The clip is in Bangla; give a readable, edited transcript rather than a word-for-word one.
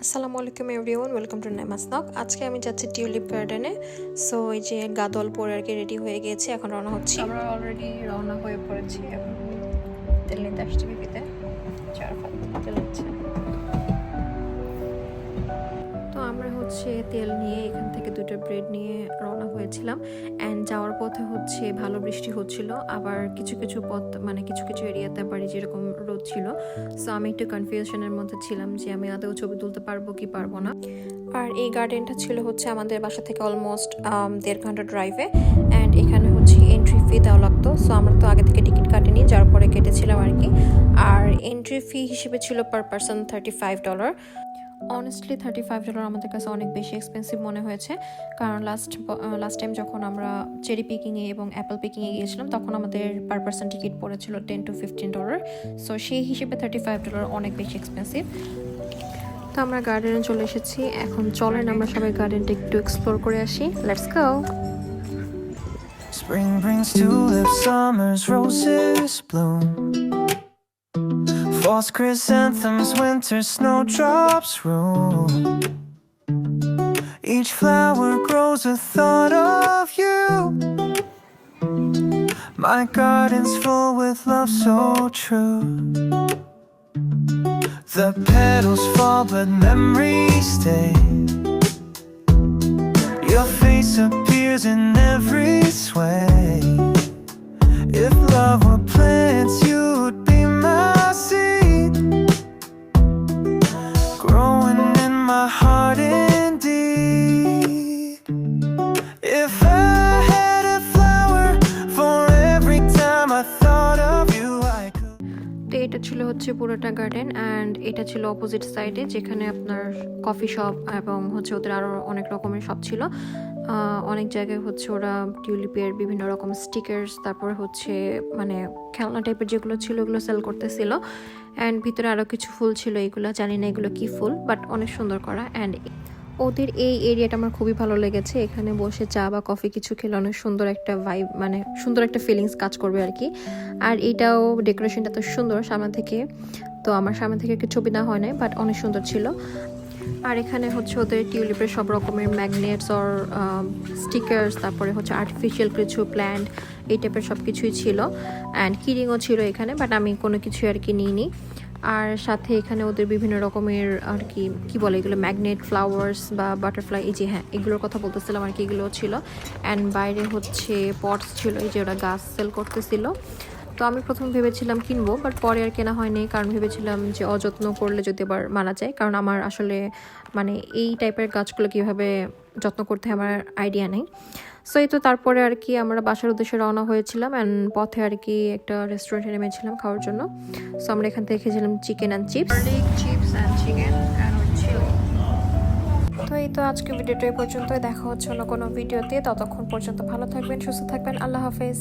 আসসালামু আলাইকুম এভরিওয়ান, ওয়েলকাম টু নাইমাস নক। আজকে আমি যাচ্ছি টিউলিপ গার্ডেনে। সো এই যে গাদল পরে আর কি রেডি হয়ে গিয়েছি, এখন রওনা হচ্ছি। আমরা অলরেডি রওনা হয়ে পড়েছি। এখন তেল নিতে আসছি বিপিতে, 4 ফাত তেল নিচ্ছে। তো আমরা তেল নিয়ে এখান থেকে 2টা ব্রেড নিয়ে রওনা হয়েছিলাম। অ্যান্ড যাওয়ার পথে ভালো বৃষ্টি হচ্ছিল, আবার কিছু কিছু পথ কিছু কিছু এরিয়াতে আবার যেরকম রোদ ছিল। সো আমি একটু কনফিউশনের মধ্যে ছিলাম যে আমি আদৌ ছবি তুলতে পারবো কি পারবো না। আর এই গার্ডেনটা ছিল আমাদের বাসা থেকে অলমোস্ট 1.5 ঘন্টা ড্রাইভে। অ্যান্ড এখানে এন্ট্রি ফি দেওয়া লাগতো। সো আমরা তো আগে থেকে টিকিট কাটিনি, যার পরে কেটেছিলাম আর কি। আর এন্ট্রি ফি হিসেবে ছিল পার পারসন $35। অনেস্টলি $35 আমাদের কাছে অনেক বেশি এক্সপেন্সিভ মনে হয়েছে, কারণ লাস্ট টাইম যখন আমরা চেরি পিকিংয়ে এবং অ্যাপেল পিকিংয়ে গিয়েছিলাম তখন আমাদের পার পারসন টিকিট পড়েছিল $10 to $15। সো সেই হিসেবে $35 অনেক বেশি এক্সপেন্সিভ। তো আমরা গার্ডেনে চলে এসেছি, এখন চলেন আমরা সবাই গার্ডেনটা একটু এক্সপ্লোর করে আসি। Let's go. Spring brings tulips, summer's roses bloom. Fall's chrysanthemums, winter snowdrops room. Each flower grows a thought of you. My garden's full with love so true. The petals fall but memories stay. Your face appears in every sway. If love were plants, you'd be my seed, growing in my heart indeed. If I had a flower for every time I thought of you, I could. তো এটা ছিল পুরোটা গার্ডেন। অ্যান্ড এটা ছিল অপোজিট সাইডে, যেখানে আপনার কফি শপ এবং ওদের আরও অনেক রকমের শপ ছিল। অনেক জায়গায় ওরা টিউলিপের বিভিন্ন রকম স্টিকার্স, তারপরে খেলনা টাইপের যেগুলো ছিল ওগুলো সেল করতেছিল। অ্যান্ড ভিতরে আরও কিছু ফুল ছিল, এগুলো জানি না এগুলো কি ফুল, বাট অনেক সুন্দর করা। অ্যান্ড ওদের এই এরিয়াটা আমার খুবই ভালো লেগেছে। এখানে বসে চা বা কফি কিছু খেলে অনেক সুন্দর একটা ভাইব, সুন্দর একটা ফিলিংস কাজ করবে আর কি। আর এইটাও ডেকোরেশনটা তো সুন্দর সামনে থেকে। তো আমার সামনে থেকে একটু ছবি না হয় নাই, বাট অনেক সুন্দর ছিল। আর এখানে ওদের টিউলিপের সব রকমের ম্যাগনেটস আর স্টিকার্স, তারপরে আর্টিফিশিয়াল কিছু প্ল্যান্ট, এই টাইপের সব কিছুই ছিল। অ্যান্ড কিরিংও ছিল এখানে, বাট আমি কোনো কিছু আর কি নিইনি। আর সাথে এখানে ওদের বিভিন্ন রকমের আর কি বলে এগুলো, ম্যাগনেট ফ্লাওয়ার্স বা বাটারফ্লাই, এই যে হ্যাঁ এগুলোর কথা বলতেছিলাম আর কি, এগুলোও ছিল। অ্যান্ড বাইরে পটস ছিল, এই যে ওরা গাছ সেল করতেছিল। তো আমি প্রথম ভেবেছিলাম কিনবো, বাট পরে আর কেনা হয়নি, কারণ ভেবেছিলাম যে অযত্ন করলে যদি আবার মারা যায়, কারণ আমার আসলে এই টাইপের গাছগুলো কীভাবে যত্ন করতে হয় আমার আইডিয়া নেই। সো এই তো তারপরে আর কি আমরা বাসার উদ্দেশ্যে রওনা হয়েছিলাম। অ্যান্ড পথে আর কি একটা রেস্টুরেন্টে নেমেছিলাম খাওয়ার জন্য। সো আমরা এখান থেকে খেয়েছিলাম chicken and chips and chicken and chilli. তো এই তো আজকে ভিডিওটা এই পর্যন্তই, দেখা হচ্ছে অন্য কোনো ভিডিওতে। ততক্ষণ পর্যন্ত ভালো থাকবেন, সুস্থ থাকবেন, আল্লাহ হাফেজ।